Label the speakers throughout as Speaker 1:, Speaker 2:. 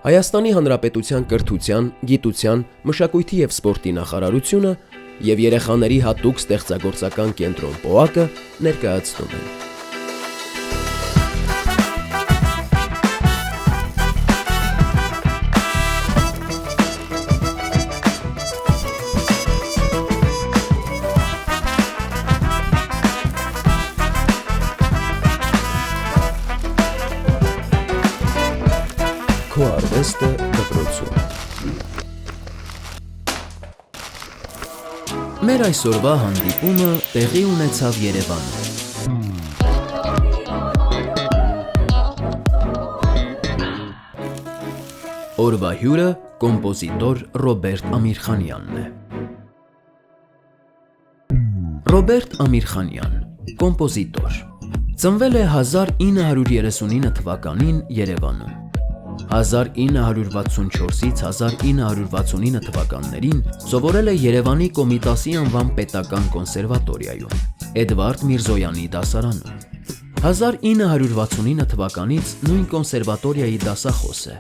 Speaker 1: Հայաստանի Հանրապետության կրթության, գիտության, մշակույթի և սպորտի նախարարությունը և երեխաների հատուկ ստեղծագործական կենտրոն ՊՕԱԿ-ը ներկայացնում են։ Քո արվեստը դպրոցում։ Մեր այսօրվա հանդիպումը տեղի ունեցավ Երևանում։ Օրվա հյուրը կոմպոզիտոր Ռոբերտ Ամիրխանյանն է։ Ռոբերտ Ամիրխանյան, կոմպոզիտոր, ծնվել է 1939 թվականին Երևանում։ 1964-ից 1969 թվականներին սովորել է Երևանի Կոմիտասի անվան պետական կոնսերվատորիայում, Էդվարդ Միրզոյանի դասարանում։ 1969 թվականից նույն կոնսերվատորիայի դասախոս է։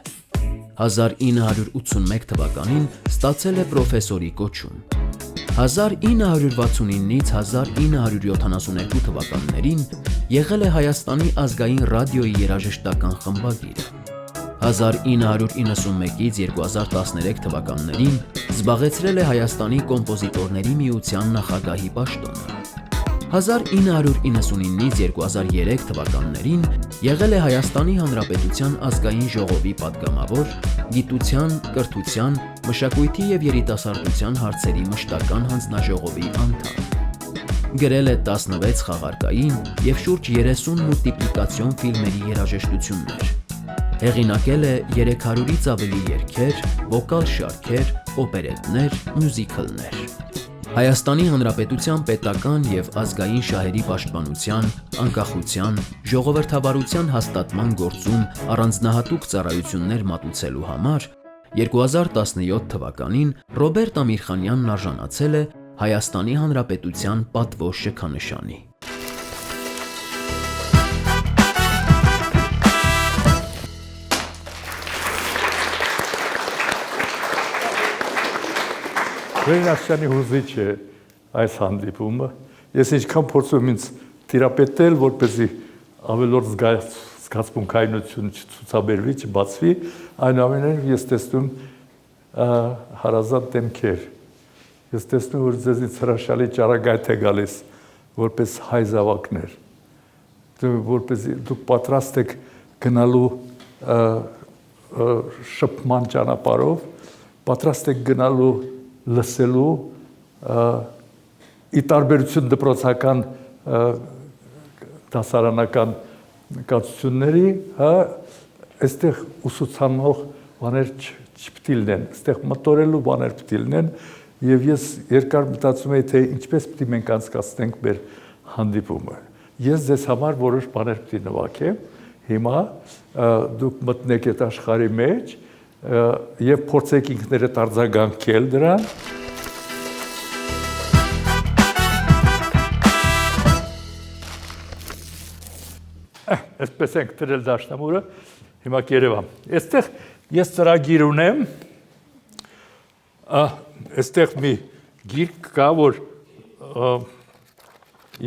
Speaker 1: 1981 թվականին ստացել է պրոֆեսորի կոչում։ 1969-ից 1972 թվականներին եղել է Հայաստանի ազգային ռադիոյի երաժշտական խմբագիր։ 1991-ից 2013 թվականներին զբաղեցրել է Հայաստանի կոմպոզիտորների միության նախագահի պաշտոնը։ 1999-ից 2003 թվականներին եղել է Հայաստանի Հանրապետության ազգային ժողովի պատգամավոր, գիտության, կրթության, մշակույթի և երիտասարդության հարցերի մշտական հանձնաժողովի անդամ։ Գրել է 16 խաղարկային և շուրջ 30 մուլտիպլիկացիոն ֆիլմերի երաժշտություններ։ Հեղինակել է 300-ից ավելի երգեր, վոկալ շարքեր, օպերետներ, մյուզիքլներ։ Հայաստանի Հանրապետության պետական և ազգային շահերի պաշտպանության, անկախության, ժողովրդավարության հաստատման գործում առանձնահատուկ ծառայություններ մատուցելու համար 2017 թվականին Ռոբերտ Ամիրխանյանն արժանացել է Հայաստանի Հանրապետության պատվո շքանշանի։
Speaker 2: Վերնաշյանի հուզիչ է այս հանդիպումը։ Ես ինչքան փորձում ինձ տիրապետել, որպեսզի ավելորդ զգացմունքայնություն չցուցաբերվի, չբացվի, այնուամենայնիվ ես տեսնում հարազատ դեմքեր։ Ես տեսնում, որ ձեզնից հրաշալի ճառագայթ է գալիս, որպես հայ զավակներ, որպեսզի դուք պատրաստ եք գնալու շփման ճանապարհով, պատրաստ եք գնալու լսելու ի տարբերություն դպրոցական դասարանական կացությունների, այստեղ ուսուցանող բաներ չպետք է լինեն, այստեղ մտորելու բաներ պետք է լինեն, եւ ես երկար մտածում եի, թե ինչպես պետք է մենք անցկացնենք մեր հանդիպումը։ Ես ձեզ համար որոշ բաներ պետք է նվագեմ, հիմա դուք մտնեք այդ աշխարհի մեջ և փորձեք ինքներդ արձագանքել դրան։ Այսպես ենք դրել դաշնամուրը, հիմա կերևամ։ Այստեղ ես ծրագիր ունեմ, այստեղ մի գիրք կա, որ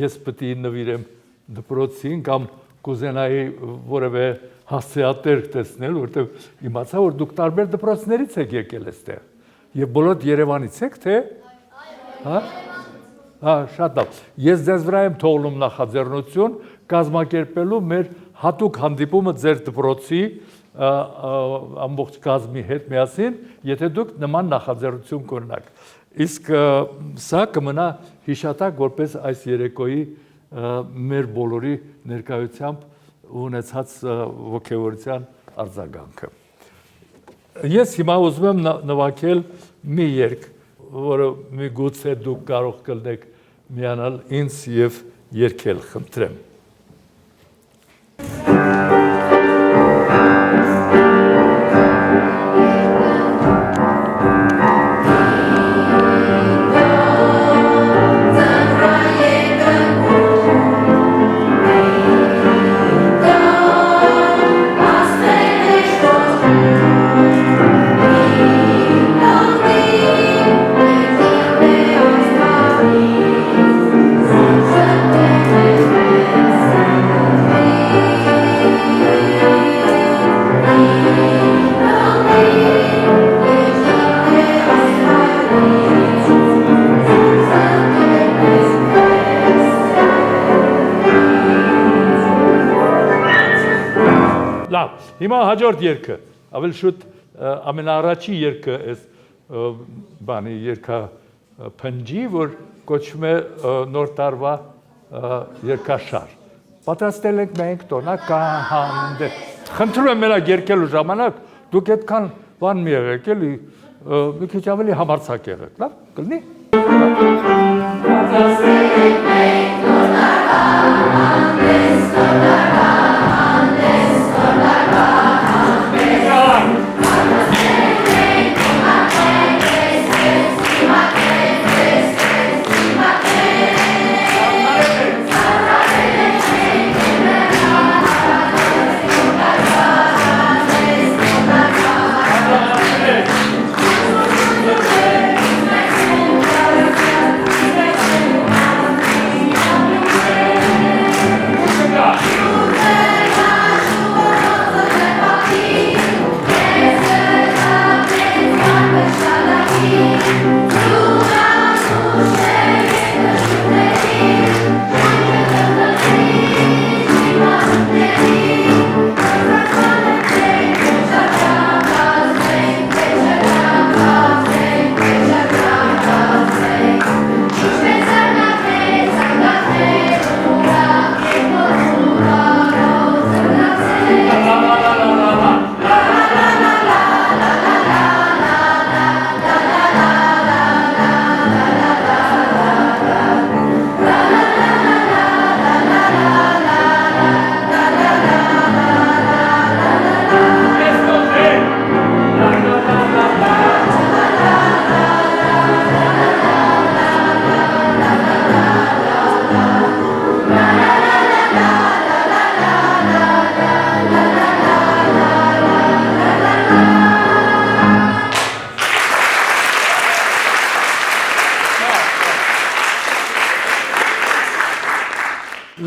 Speaker 2: ես պետք է նվիրեմ դպրոցին կամ կուզենայի որևէ հասցեատեր տեսնել, որտեղ իմացա, որ դուք տարբեր դպրոցներից եք եկել այստեղ, և բոլոր Երևանից եք, թե? Շատ լավ։ Ես ձեզ վրա եմ թողնում նախաձեռնություն կազմակերպելու մեր հատուկ հանդիպումը ձեր դպրոցի ամբողջ կազմի հետ միասին, եթե դուք նման նախաձեռնություն կունենաք։ Իսկ սա կմնա հիշատակ, որպես այս երեկոյի մեր բոլորի ներկայությամբ ունեցած ոգևորության արձագանքը։ Ես հիմա ուզում եմ նվագել մի երգ, որը միգուցե դուք կարող կլինեք միանալ ինձ և երգել, խնդրեմ։ Հիմա հաջորդ երգը, ավելի շուտ ամենաառաջի երգը էս բանի երգա փնջի, որ կոչվում է նոր տարվա երգաշար։ Պատրաստել ենք մենք տոնական հանդեպ։ Խնդրում եմ մենակ երգելու ժամանակ դուք այդքան բան մի եղեք, էլի մի քիչ ավելի համարձակ եղեք, լավ, կլինի։ Պատրաստել ենք մենք տոնական հանդես,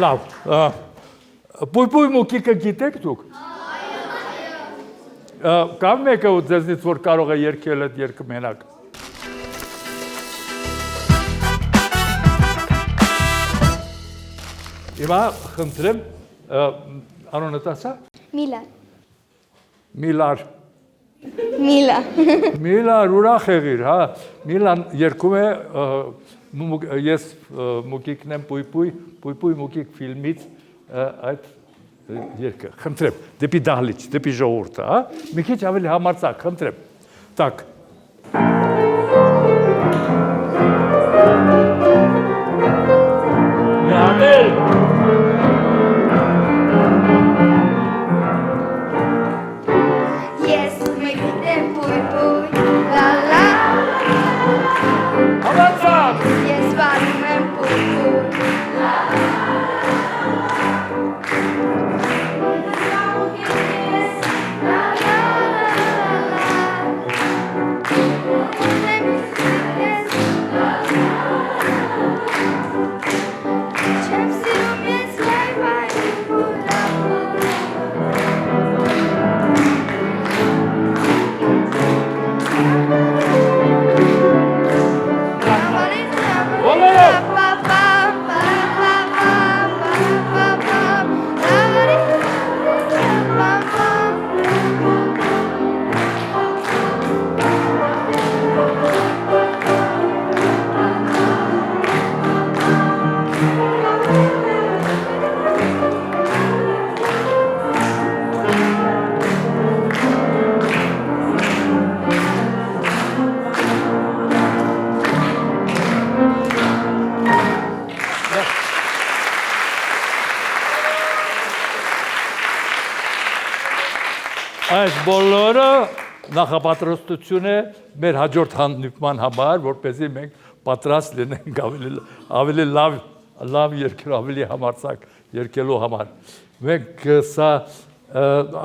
Speaker 2: Լավ, պույպույ մուկիկը գիտեք դուք։ Կա մեկը ու ձեզնից, որ կարող է երգել այդ երգը մենակ։ Հիմա խնդրեմ, անունդ ասա։
Speaker 3: Միլան։
Speaker 2: Միլար։
Speaker 3: Միլա։
Speaker 2: Միլար, ուրախ եղիր, հա։ Միլան երգում է, ես մուկիկն եմ պույպույ մուկիկ ֆիլմից այդ երգը, խնդրեմ, դեպի դահլիճ, դեպի ժողովուրդը, հա։ Մի քիչ ավելի համարձակ, խնդրեմ։ Так. Միամել։
Speaker 3: Ես մեկին եմ պույպույ, լալա։
Speaker 2: Համարձակ։
Speaker 3: Ես վարում եմ պույպույ, լալա։
Speaker 2: Այս բոլորը նախապատրաստություն է մեր հաջորդ հանդիպման համար, որպեսզի մենք պատրաստ լինենք ավելի լավ երգելու, ավելի համարձակ երգելու համար։ Մենք սա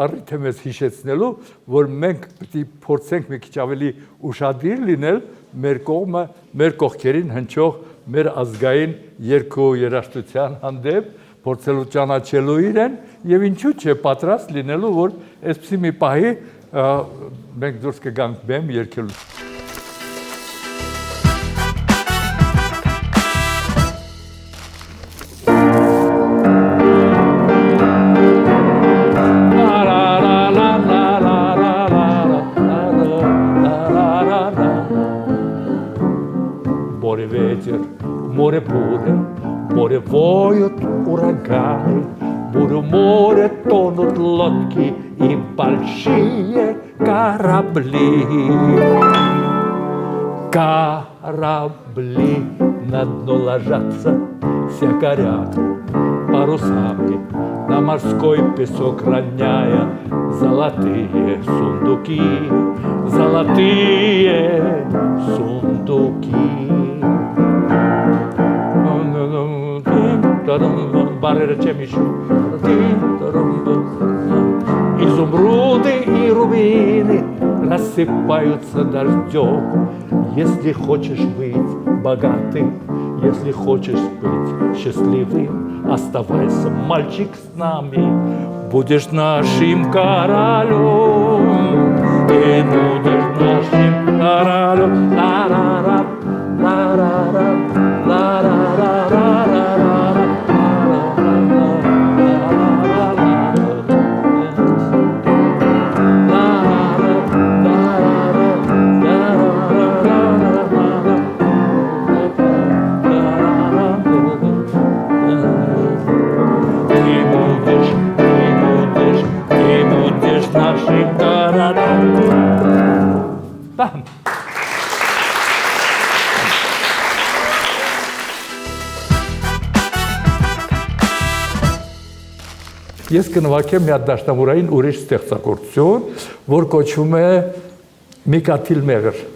Speaker 2: առիթ է մեզ հիշեցնելու, որ մենք պետք է փորձենք մի քիչ ավելի ուշադիր լինել մեր կողմը, մեր կողքերին հնչող մեր ազգային երգու երաժշտության հանդեպ, փորձելու ճանաչելու իրեն եւ ինչու՞ չէ պատրաստ լինելու, որ այսպեսի մի պահի մենք դուրս կգանք բեմ երգելու։ La la la la море воют ураганы, бурю море тонут лодки и большие корабли. Корабли на дно ложатся, все горят парусами, на морской песок роняя золотые сундуки, золотые сундуки. Барыра чем еще? Изумруды и рубины рассыпаются дождем. Если хочешь быть богатым, если хочешь быть счастливым, оставайся, мальчик, с нами. Будешь нашим королем, ты будешь нашим королем. Ла-ра-ра, ла-ра-ра, ла-ра-ра-ра-ра-ра. Ես կնվագեմ մի հատ դաշնամուրային ուրիշ ստեղծագործություն, որ կոչվում է Միքաթիլ մեղր։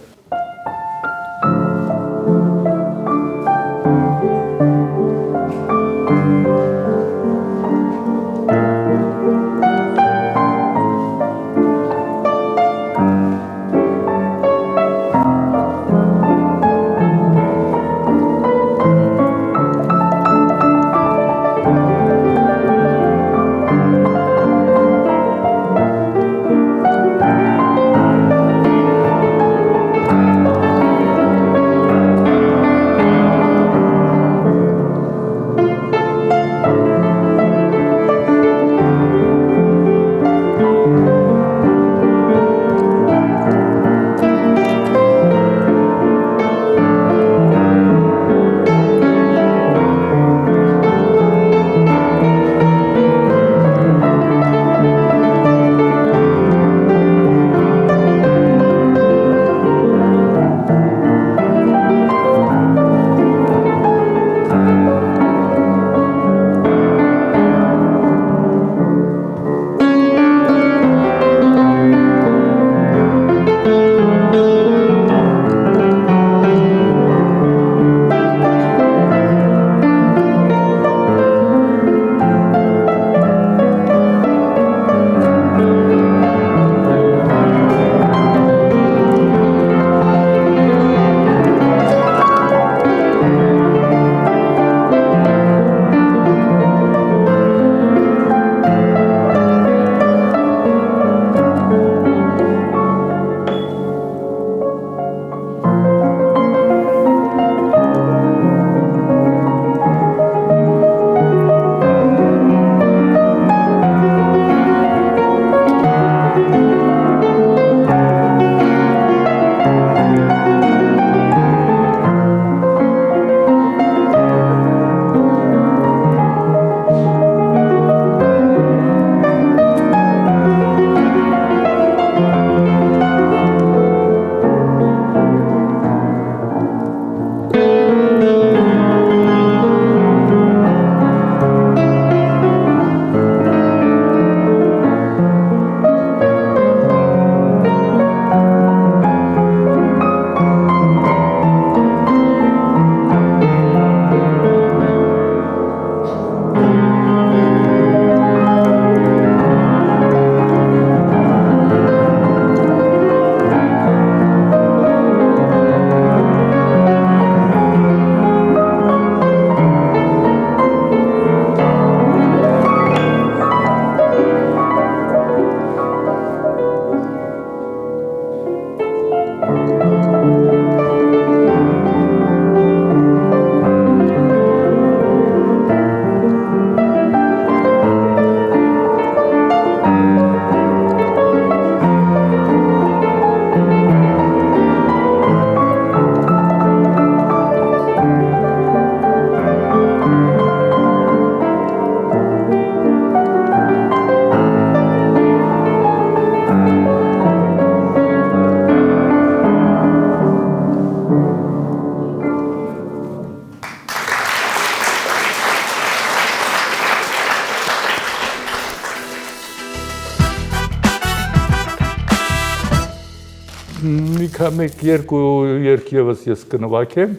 Speaker 2: մեկ երկու երգ եւս ես կնվագեմ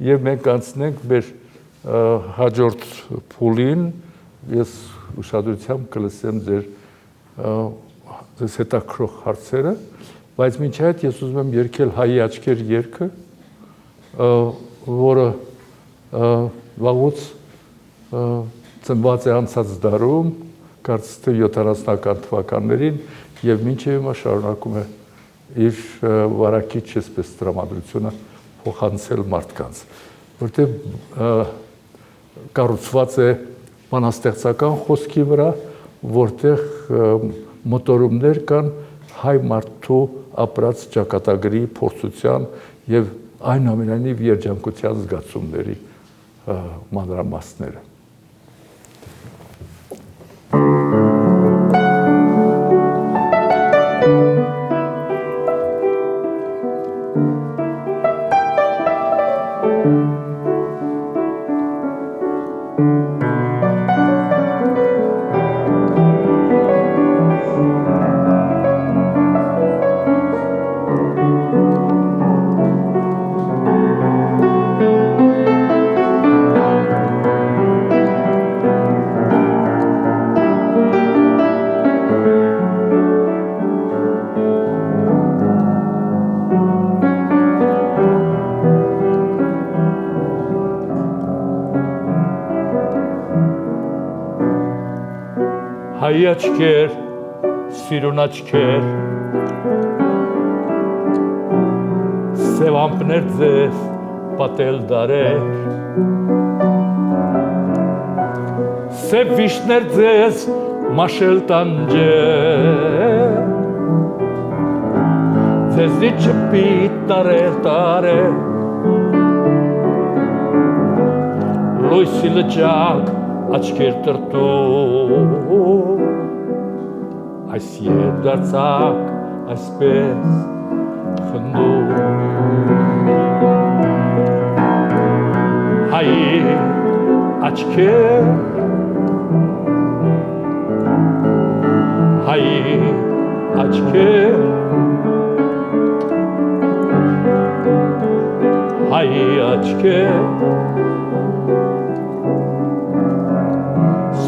Speaker 2: եւ մենք անցնենք մեր հաջորդ փուլին ես ուշադրությամբ կլսեմ ձեր հետաքրող հարցերը բայց մինչ այդ ես ուզում եմ երգել Հայի աչքեր երգը որը վաղուց ծնված է անցած դարում կարծես թե 70-ական թվականներին եւ մինչեւ հիմա շարունակում է իր վարակիչ այսպես տրամադրությունը փոխանցել մարդկանց որտեղ կառուցված է բանաստեղծական խոսքի վրա որտեղ մոտորումներ կան հայ մարդու ապրած ճակատագրի փորձության եւ այնուամենայնիվ երջանկության զգացումների մանրամասները Հայի աչքեր, սիրուն աչքեր, սև ամպներ ձեզ պատել դարեր, սև վիշներ ձեզ մաշել տանջեր, ձեզի չպիտ տարեր, լույսի լճակ աչքեր տրտում, այս երդարձակ այսպես խնդում Հայի աչքեր Հայի աչքեր Հայի աչքեր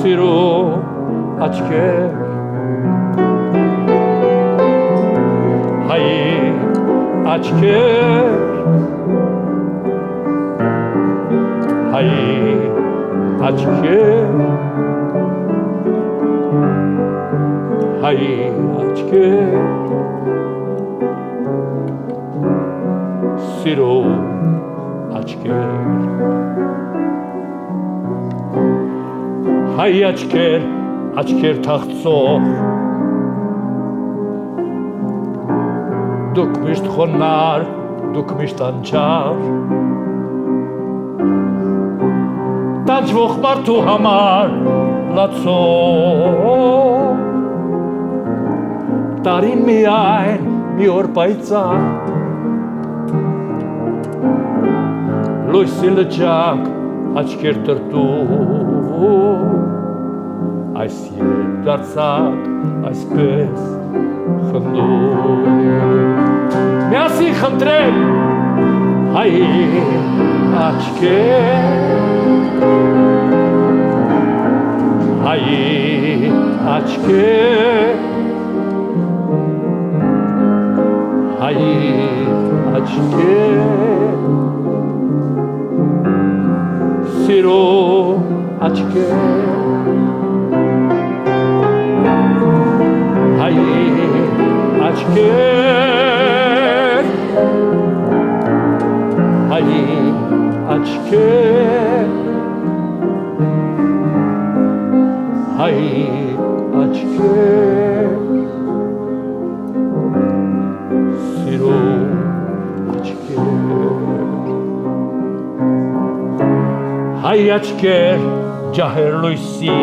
Speaker 2: Սիրո աչքեր Հայի աչքեր Հայի աչքեր Հայի աչքեր Սիրո աչքեր Հայի աչքեր, աչքեր թախծող Դուք միշտ խոնար, դուք միշտ անչար Տանջվող մարդու համար լացող Տարին միայն մի օր պայծառ Լույսի լճակ աչքեր տրտում Այս երդարձակ այսպես խնդում Միասին խնդրեմ Հայի աչքեր Հայի աչքեր Հայի աչքեր Սիրո աչքեր Հայի աչքեր Հայի աչքեր Հայի աչքեր Սիրո աչքեր Հայի աչքեր ջահեր լույսի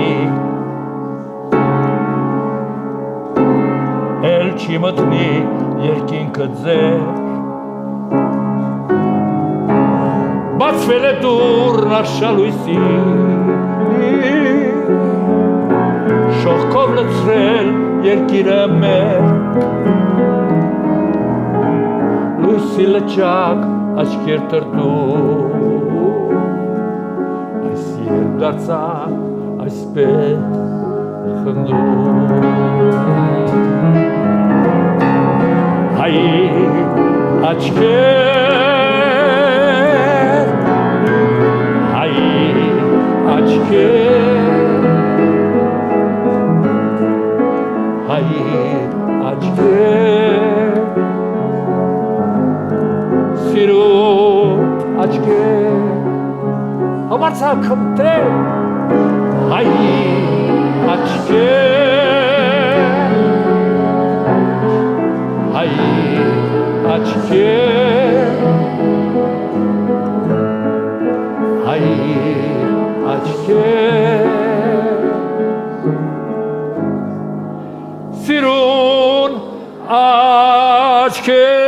Speaker 2: Էլ չի մտնի երկինքը ձեր Բացվել է դուռն արշալույսի Շողքով լցրել երկիրը մեր Լույսի լճակ աչքեր տրտում այս երբ դարձա այսպես խնդում հայ աչքեր հայ աչքեր հայ աչքեր սիրուն աչքեր համարձակ խնդրեմ հայ աչքեր հայ աչքեր հայ աչքեր սիրուն աչքեր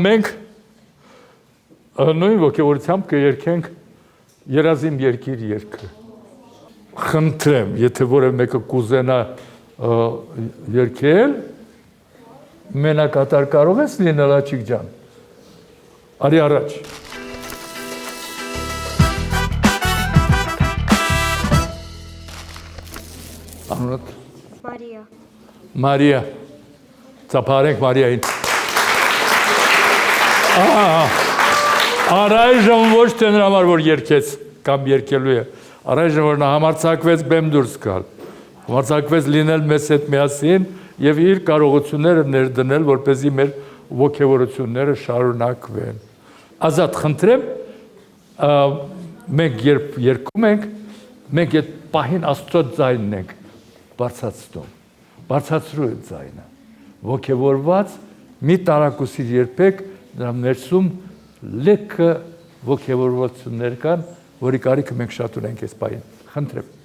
Speaker 2: մենք նույն ոգևորությամբ կերքենք երազիմ երկիր երգը։ Խնդրեմ, եթե որևէ մեկը կուզենա երգել, մենակատար կարող ես լինել Աչիկ ջան։ Արի առաջ։ Անունդ։
Speaker 3: Մարիա։
Speaker 2: Մարիա։ Ծափարենք Մարիային։ Առայժմ ոչ թե նրա համար որ երգեց կամ երգելու է, առայժմ որ նա համարձակվեց բեմ դուրս գալ, համարձակվեց լինել մեզ հետ միասին եւ իր կարողությունները ներդնել, որպեսզի մեր ոգևորությունները շարունակվեն։ Ազատ, խնդրեմ, մենք երբ երգում ենք, մենք այդ պահին Աստծո ձայնն ենք բարձրացնում, բարձրացրու այդ ձայնը, ոգևորված մի տարակուսիր երբեք դրա ներսում լեքը ոգևորվածություններ կան, որի կարիքը մենք շատ ունենք այս պահին։ Խնդրեմ։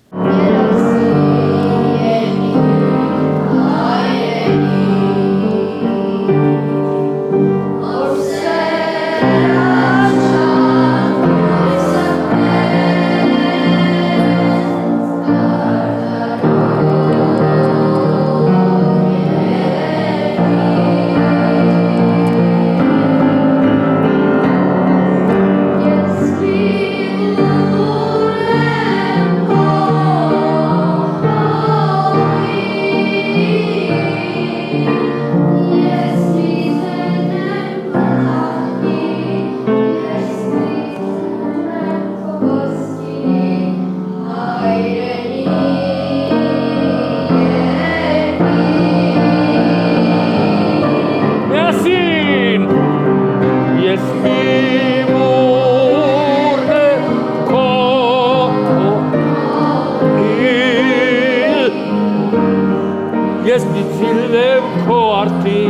Speaker 2: Ես մի ծիլեմ քո արդի,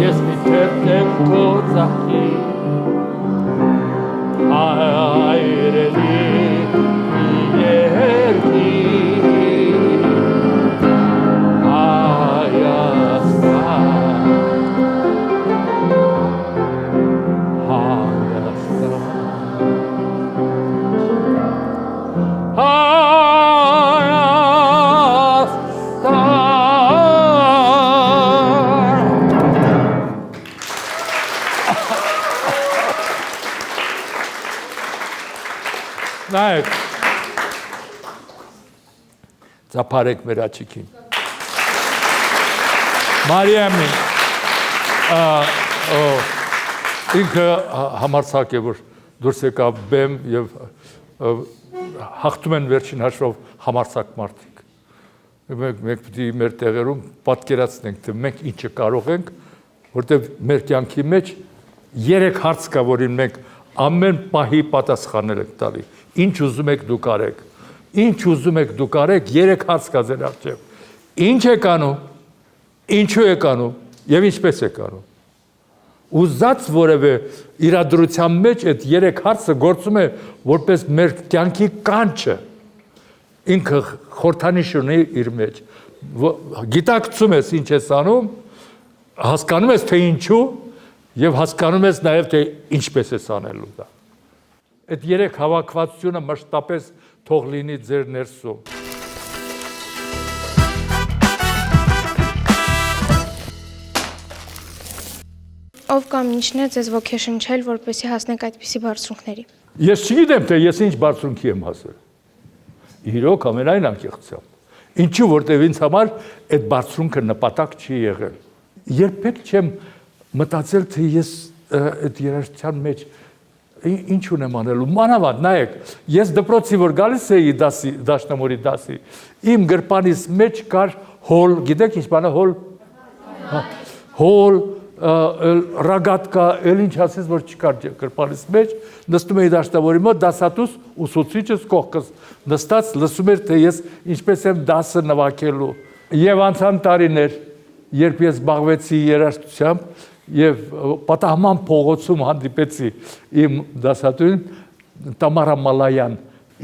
Speaker 2: ես մի թերթեմ քո ծախի, հայրենի երկի, Հայաստան, Նայեք, ծափարեք մեր Աչիկին։ Մարիամին, ինքը համարձակ է, որ դուրս եկավ բեմ և հաղթում են վերջին հաշվով համարձակ մարդիկ։ Մենք պիտի մեր տեղերում պատկերացնենք, թե մենք ինչը կարող ենք, որտև մեր կյանքի մեջ 3 հարց կա, որին մենք ամեն պահի պատասխանել ենք տալի։ Ինչ ուզում եք դուք արեք, ինչ ուզում եք դուք արեք, 3 հարց կա ձեր առջև։ Ինչ եք անում, ինչու եք անում և ինչպես եք անում։ Ուզած որևէ իրադրության մեջ այդ 3 հարցը գործում է որպես մեր կյանքի կանչը։ Ինքը խորհրդանիշ ունի իր մեջ, գիտակցում ես ինչ ես անում, հասկանում ես թե ինչու եւ հասկանում ես նաեւ թե ինչպես ես անելու դա։ Այդ երեք հավաքվածությունը մշտապես թող լինի ձեր ներսում։
Speaker 4: Ով կամ ինչն է ձեզ ոգեշնչել, որպեսզի հասնեք այդպիսի բարձունքների։
Speaker 2: Ես չգիտեմ, թե ես ինչ բարձունքի եմ հասել։ Իրոք ամենայն անկեղծությամբ։ Ինչու, որտեվ ինձ համար այդ բարձունքը նպատակ չի եղել։ Երբեք չեմ մտածել, թե ես այդ երաժշտության մեջ ինչ ունեմ անելու։ Մանավանդ, նայեք, ես դպրոցի որ գալիս էի դաշնամուրի դասի, իմ գրպանիս մեջ կար հոլ, գիտեք ինչ բան է հոլ։ Հոլ ռագատկա, էլ ինչ ասես, որ չկար գրպանիս մեջ, նստում էի դաշնամուրի մոտ, դասատուս ուսուցիչս կողքս նստած լսում էր, թե ես ինչպես եմ դասը նվագելու։ Եվ անցան տարիներ, երբ ես զբաղվեցի երաժշտությամբ եւ պատահման փողոցում հանդիպեցի իմ դասատուին Տամարա Մալայան,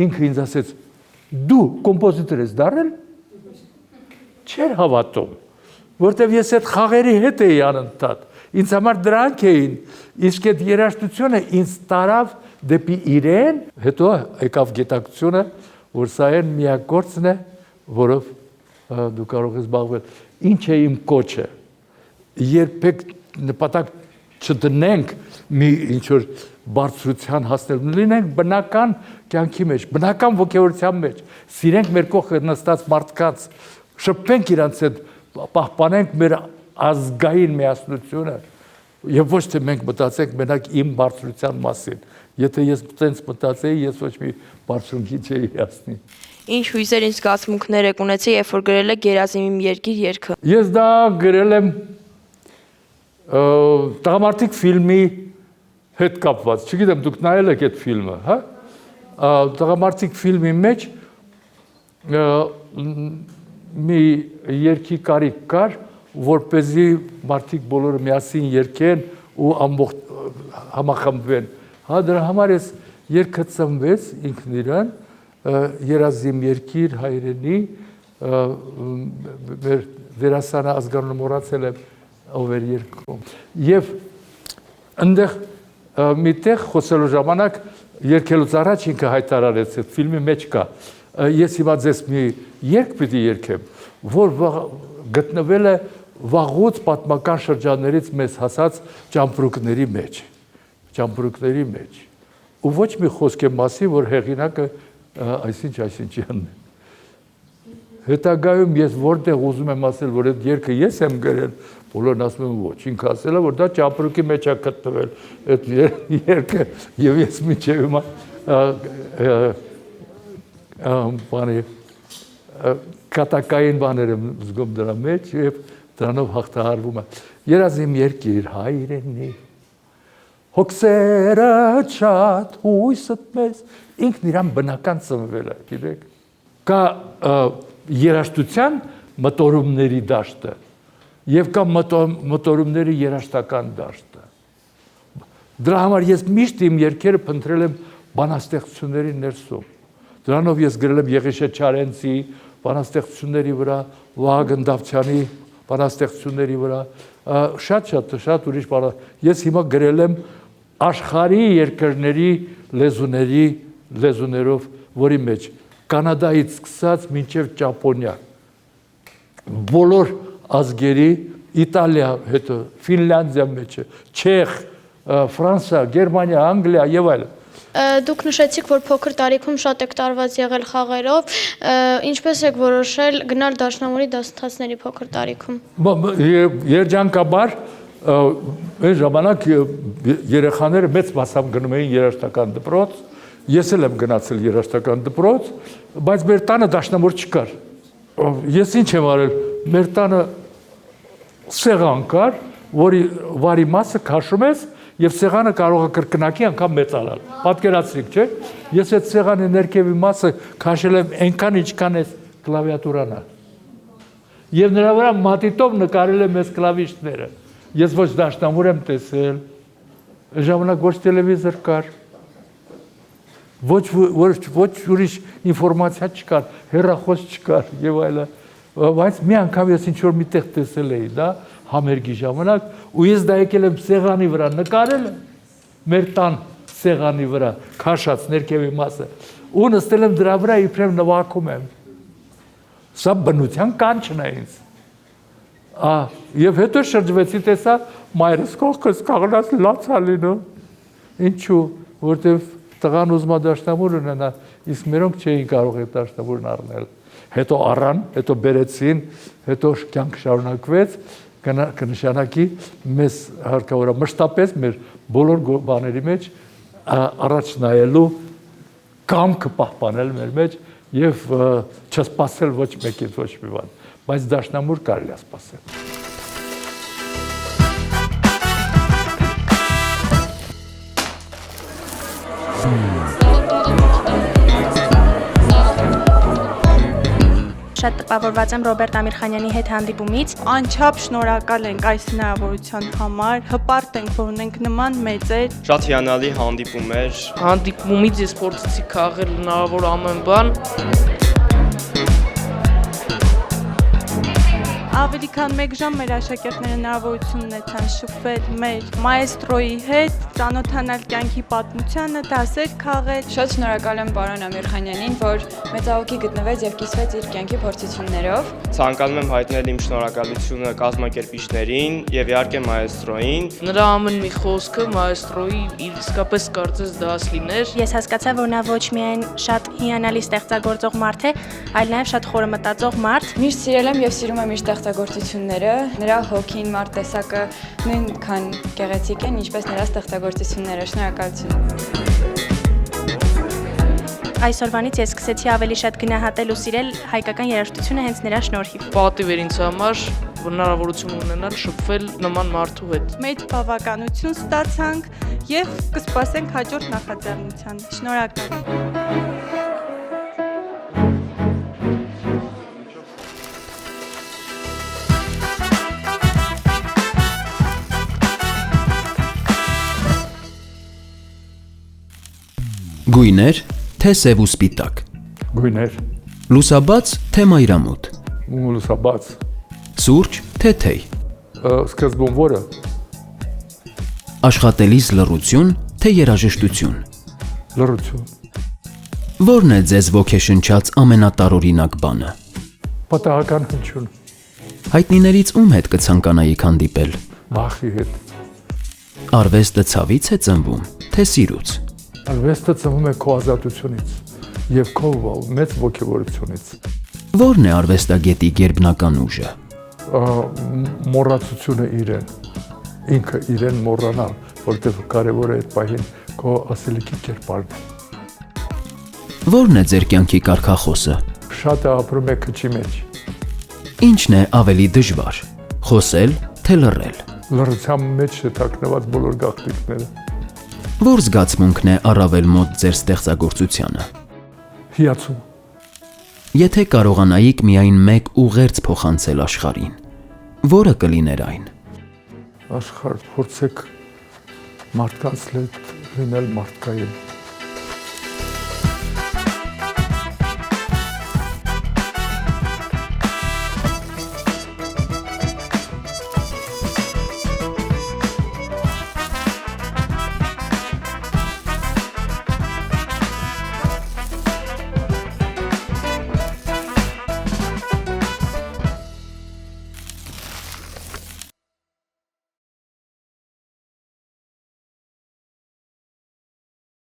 Speaker 2: ինքը ինձ ասեց. «Դու կոմպոզիտոր ես դառել»։ Չէր հավատում, որտեվ ես այդ խաղերի հետ էի անընդհատ։ Ինձ համար դրանք էին, իսկ այդ երաժշտությունը ինձ տարավ դեպի իրեն, հետո եկավ գիտակցությունը, որ սա այն միակ գործն է, որով դու կարող ես զբաղվել։ Ինչ է իմ կոչը։ Երբեք նպատակ չդնենք մի ինչ որ բարձրության հասնել, լինենք բնական կյանքի մեջ, բնական ոգևորության մեջ, սիրենք մեր կողքը նստած մարդկանց, շփվենք իրանց հետ, պահպանենք մեր ազգային միասնությունը եւ ոչ թե մենք մտածենք մենակ իմ բարձրության մասին։ Եթե ես տենց մտածեի, ես ոչ մի բարձունքի չէի հասնի։
Speaker 5: Ինչ հույզեր ինձ զգացմունքներ եք ունեցել, երբ որ գրել եք Երազիմ իմ երկիր երգը։
Speaker 2: Ես դա գրել եմ Տղամարդիկ ֆիլմի հետ կապված։ Չգիտեմ դուք նայել եք այդ ֆիլմը, հա? Տղամարդիկ ֆիլմի մեջ մի երգի կարիք կար, որպեսզի մարդիկ բոլորը միասին երգեն ու ամբողջ համախմբվեն։ Հա դրա համար ես երգը ծնվեց ինքն իրան Երազիմ երկիր հայրենի մեր դերասանը ազգանունը մոռացել եմ ով էր երգում։ Եվ այնտեղ միտեղ խոսելու ժամանակ երգելուց առաջ ինքը հայտարարեց այդ ֆիլմի մեջ կա։ Ես հիմա ձեզ մի երգ պիտի երգեմ, որ գտնվել է վաղուց պատմական շրջաններից մեզ հասած ճամպրուկների մեջ։ Ու ոչ մի խոսք է մասի, որ հեղինակը այսինչ է։ Հետագայում ես որտեղ ուզում եմ ասել, որ այդ երգը ես եմ գրել, բոլորն ասում են ոչ, ինքը ասել է, որ դա ճամպրուկի մեջ է գտնվել այդ երգը, եւ ես մինչեւ հիմա բանի կատակային բաներ եմ զգում դրա մեջ եւ դրանով հաղթահարվում է։ Երազիմ երկիր հայրենի հոգսերը շատ հույսդ մեզ ինքն իրան բնական ծնվել է, գիտեք։ Կա երաժշտության մտորումների դաշտը եւ կա մտորումների երաժշտական դաշտը։ Դրա համար ես միշտ իմ երգերը փնտրել եմ բանաստեղծությունների ներսում։ Դրանով ես գրել եմ Եղիշե Չարենցի բանաստեղծությունների վրա, Վահագն Դավթյանի բանաստեղծությունների վրա, շատ ուրիշ բան։ Ես հիմա գրել եմ աշխարհի երկրների լեզուներով, որի մեջ Կանադայից սկսած մինչև Ճապոնիա, բոլոր ազգերի, Իտալիա, հետո Ֆինլանդիա մեջը, Չեխ, Ֆրանսիա, Գերմանիա, Անգլիա եւ այլն։
Speaker 4: Դուք նշեցիք, որ փոքր տարիքում շատ եք տարված եղել խաղերով, ինչպես եք որոշել գնալ դաշնամուրի դասընթացների փոքր տարիքում։
Speaker 2: Երջանկաբար այն ժամանակ երեխաները մեծ մասամբ գնում էին երաժշտական դպրոց, ես էլ եմ գնացել երաժշտական դպրոց, բայց մեր տանը դաշնամուր չկար։ Ես ինչ եմ արել, մեր տանը սեղան կար, որի վարի մասը քաշում ես եւ սեղանը կարող է կրկնակի անգամ մեծանալ։ Պատկերացրիք, չէ՞։ Ես այդ սեղանի ներքևի մասը քաշել եմ այնքան ինչքան է կլավիատուրան է։ Եվ նրա վրա մատիտով նկարել եմ այս կլավիշները։ Ես ոչ դաշնամուր եմ տեսել, ժամանակ ոչ տելևիզոր կար, ոչ ուրիշ ինֆորմացիա չկար, հեռախոս չկար եւ այլն։ բայց մի անգամ ես ինչ որ միտեղ տեսել էի, դա համերգի ժամանակ, ու ես դա եկել եմ սեղանի վրա նկարել մեր տան սեղանի վրա, քաշած ներքևի մասը, ու նստել եմ դրա վրա իբրև նվագում եմ։ Սա բնության կանչն է ինձ։ Եվ հետո շրջվեցի, տեսա մայրս կողքս կաղնած լաց ա լինում։ Ինչու, որտեվ տղան ուզում է դաշնամուր ունենա, իսկ մերոնք չէին կարող այդ դաշնամուրն առնել։ Հետո առան, հետո բերեցին, հետո կյանք շարունակվեց, կնշանակի մեզ հարկավոր է մշտապես մեր բոլոր բաների մեջ առաջ նայելու կամքը պահպանել մեր մեջ եւ չսպասել ոչ մեկից ոչ մի բան, բայց դաշնամուր կարելի է սպասել։
Speaker 6: Շատ տպավորված եմ Ռոբերտ Ամիրխանյանի հետ հանդիպումից։
Speaker 7: Անչափ շնորհակալ ենք այս հնարավորության համար, հպարտ ենք, որ ունենք նման մեծեր։
Speaker 8: Շատ հիանալի հանդիպում էր։
Speaker 5: Հանդիպումից ես փորձեցի քաղել հնարավոր ամեն բան։
Speaker 7: Ավելի քան 1 ժամ մեր աշակերտները հնարավորություն ունեցան շփվել մեր մայստրոյի հետ, ծանոթանալ կյանքի պատմությանը, դասեր քաղել։
Speaker 9: Շատ շնորհակալ եմ պարոն Ամիրխանյանին, որ մեծահոգի գտնվեց եւ կիսվեց իր կյանքի փորձություններով։
Speaker 8: Ցանկանում եմ հայտնել իմ շնորհակալությունը կազմակերպիչներին եւ իհարկե մայստրոյին։
Speaker 5: Նրա ամեն մի խոսքը մայստրոյի իսկապես կարծես դաս լիներ։
Speaker 6: Ես հասկացա, որ նա ոչ միայն շատ հիանալի ստեղծագործող մարդ է, այլ նաև շատ խորը մտածող մարդ։
Speaker 9: Միշտ սիրել եմ եւ սիրում եմ իր ստեղծագործությունները, նրա հոգին, մարտեսակը նույնքան գեղեցիկ են, ինչպես նրա ստեղծագործությունները։ Շնորհակալություն։
Speaker 6: Այսօրվանից ես սկսեցի ավելի շատ գնահատել ու սիրել հայկական երաժշտությունը հենց նրա շնորհիվ։
Speaker 5: Պատիվ էր ինձ համար հնարավորություն ունենալ շփվել նման մարդու հետ։
Speaker 7: Մեծ բավականություն ստացանք եւ կսպասենք հաջորդ նախաձեռնության։ Շնորհակալ։
Speaker 1: Գույներ, թե սև ու սպիտակ։
Speaker 2: Գույներ,
Speaker 1: Լուսաբաց, թե մայրամուտ։
Speaker 2: լուսաբաց,
Speaker 1: Սուրճ, թե թեյ։
Speaker 2: սկզբում որը,
Speaker 1: Աշխատելիս լռություն, թե երաժշտություն։
Speaker 2: լռություն,
Speaker 1: Որն է ձեզ ոգեշնչած ամենատարօրինակ բանը։
Speaker 2: պատահական հնչյուն,
Speaker 1: Հայտնիներից ում հետ կցանկանայիք հանդիպել։
Speaker 2: վախի հետ,
Speaker 1: Արվեստը ցավից է ծնվում, թե սիրուց։
Speaker 2: արվեստը ծնվում է քո ազատությունից եւ քո մեծ ոգևորությունից։
Speaker 1: Որն է արվեստագետի գերբնական ուժը։
Speaker 2: Մոռացությունը իրեն, ինքը իրեն մոռանալ, որտեղ կարևոր է այդ պահին քո ասելիքի կերպարն։
Speaker 1: Որն է ձեր կյանքի կարգախոսը։
Speaker 2: Շատը ապրում է քչի մեջ,
Speaker 1: Ինչն է ավելի դժվար՝ խոսել, թե լռել։
Speaker 2: լռության մեջ է թաքնված բոլոր գաղտնիքները։
Speaker 1: Որ զգացմունքն է առավել մոտ ձեր ստեղծագործությանը։
Speaker 2: Հիացում,
Speaker 1: Եթե կարողանայիք միայն մեկ ուղերձ փոխանցել աշխարհին, որը կլիներ այն։
Speaker 2: աշխարհ փորձեք մարդկանց հետ լինել մարդկային։